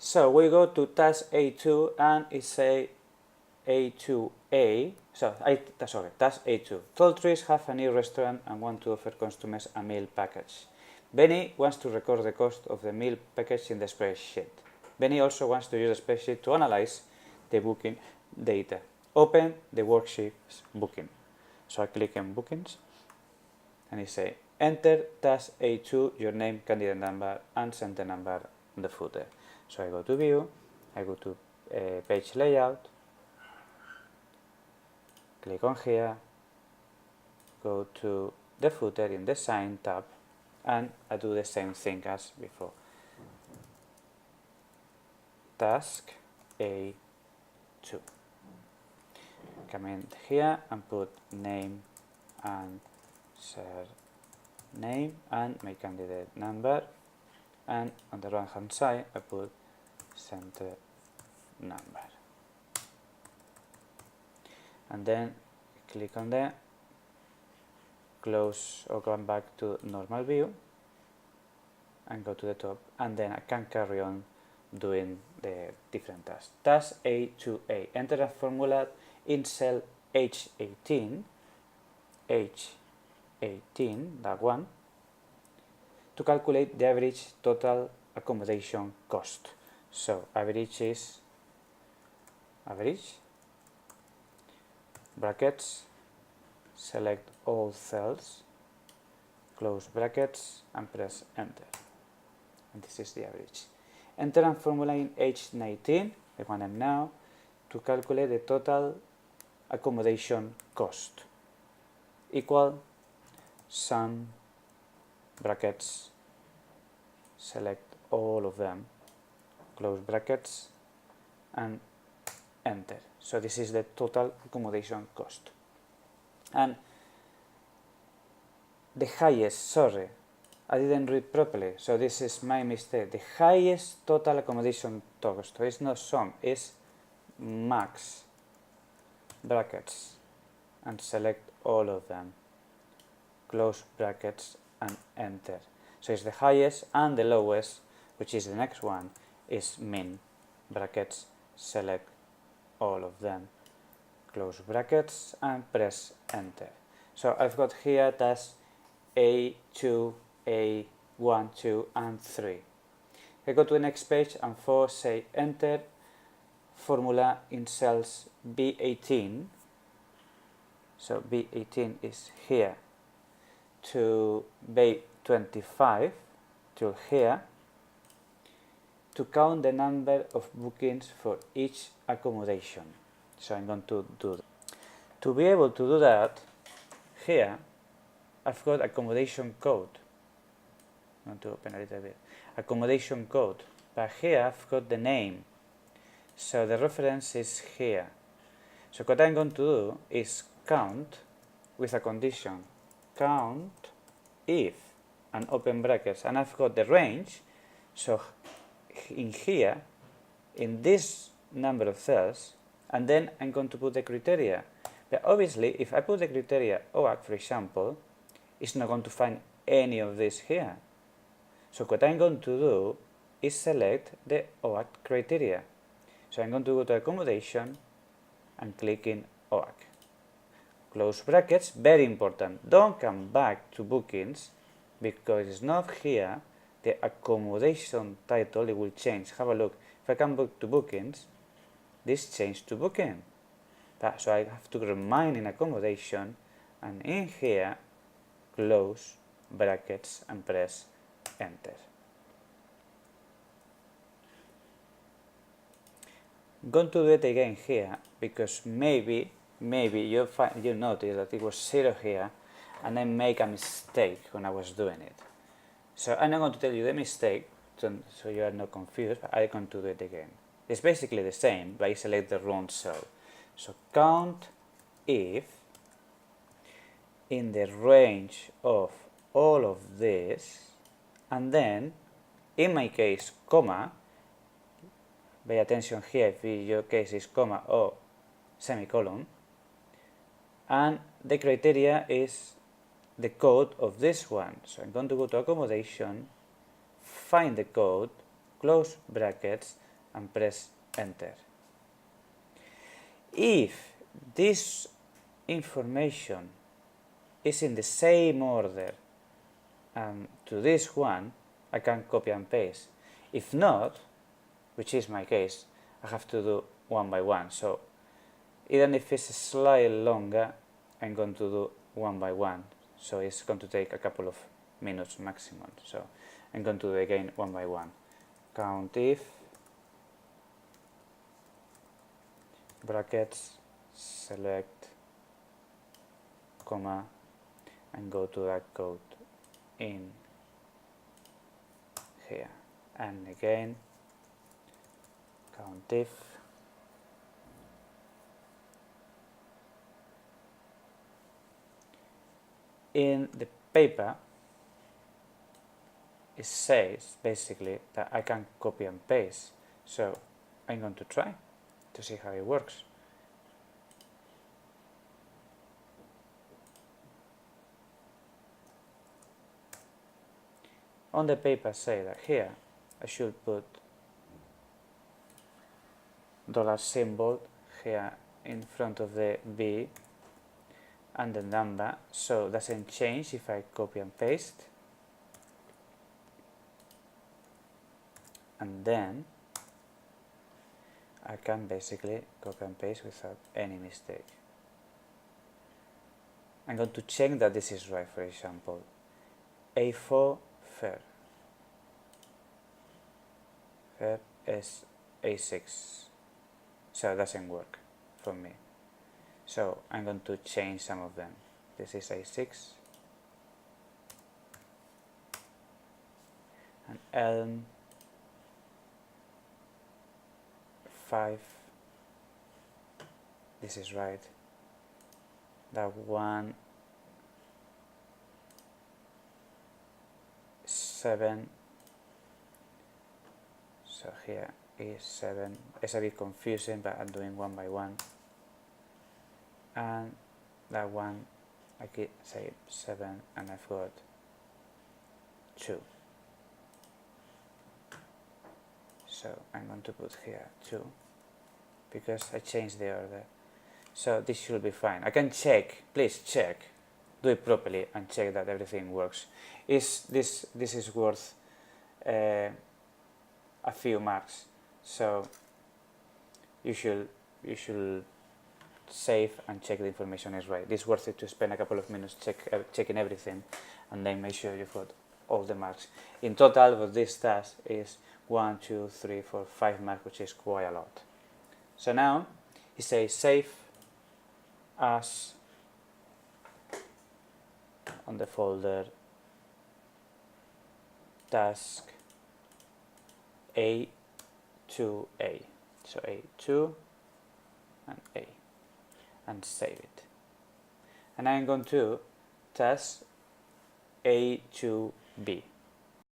So we go to task A2 and it say A2a, task A2. Tolltrees have a new restaurant and want to offer customers a meal package. Benny wants to record the cost of the meal package in the spreadsheet. Benny also wants to use the spreadsheet to analyze the booking data. Open the worksheet's booking. So I click on bookings and it say enter task A2 your name, candidate number and center number in the footer. So I go to view, I go to page layout, click on here, go to the footer in the sign tab, and I do the same thing as before. Task A2. Come in here and put name and surname and my candidate number, and on the right hand side I put center number, and then click on there, close or come back to normal view and go to the top, and then I can carry on doing the different tasks. Task A2a, enter a formula in cell H18, that one, to calculate the average total accommodation cost. So average is average, brackets, select all cells, close brackets and press enter. And this is the average. Enter a formula in H19, the one I'm now, to calculate the total accommodation cost. Equal sum brackets, select all of them, close brackets and enter. So this is the total accommodation cost. And the highest, sorry, I didn't read properly, so this is my mistake. The highest total accommodation cost, so it's not sum, it's max, brackets, and select all of them, close brackets and enter. So it's the highest, and the lowest, which is the next one, is min, brackets, select all of them, close brackets and press enter. So I've got here tasks A2, A1, 2 and 3. I go to the next page and for say enter formula in cells B18. So B18 is here to B25 to here, to count the number of bookings for each accommodation. So I'm going to do that. To be able to do that, here I've got accommodation code. I'm going to open a little bit. Accommodation code, but here I've got the name. So the reference is here. So what I'm going to do is count with a condition. Count if, and open brackets, and I've got the range. So in here, in this number of cells, and then I'm going to put the criteria. But obviously, if I put the criteria OAC, for example, it's not going to find any of this here. So what I'm going to do is select the OAC criteria. So I'm going to go to accommodation and click in OAC. Close brackets, very important. Don't come back to bookings because it's not here. The accommodation title, it will change. Have a look. If I come back to bookings, this changed to booking. So I have to remain in accommodation and in here, close brackets and press enter. I'm going to do it again here because maybe you notice that it was 0 here and I make a mistake when I was doing it. So I'm not going to tell you the mistake so you are not confused, but I'm going to do it again. It's basically the same, but I select the wrong cell. So count if in the range of all of this, and then in my case comma, pay attention here if your case is comma or semicolon, and the criteria is the code of this one. So I'm going to go to accommodation, find the code, close brackets and press enter. If this information is in the same order to this one, I can copy and paste. If not, which is my case, I have to do one by one. So even if it's slightly longer, I'm going to do one by one. So it's going to take a couple of minutes maximum. So I'm going to do again one by one. Count if, brackets, select, comma, and go to that code in here. And again, count if, in the paper it says basically that I can copy and paste, so I'm going to try to see how it works. On the paper say that here I should put dollar symbol here in front of the B and the number, so it doesn't change if I copy and paste. And then I can basically copy and paste without any mistake. I'm going to check that this is right. For example, A4 fair is A6, so it doesn't work for me. So I'm going to change some of them. This is A6 and Elm 5. This is right. That one 7. So here is 7. It's a bit confusing, but I'm doing one by one. And that one, I could say 7, and I've got 2. So I'm going to put here 2 because I changed the order. So this should be fine. I can check, please check, do it properly and check that everything works. This is worth a few marks, so you should save and check the information is right. It's worth it to spend a couple of minutes checking everything and then make sure you've got all the marks. In total, with this task is 1, 2, 3, 4, 5 marks, which is quite a lot. So now it says save as on the folder task A2a. So A2 and A, and save it. And I'm going to task A2b.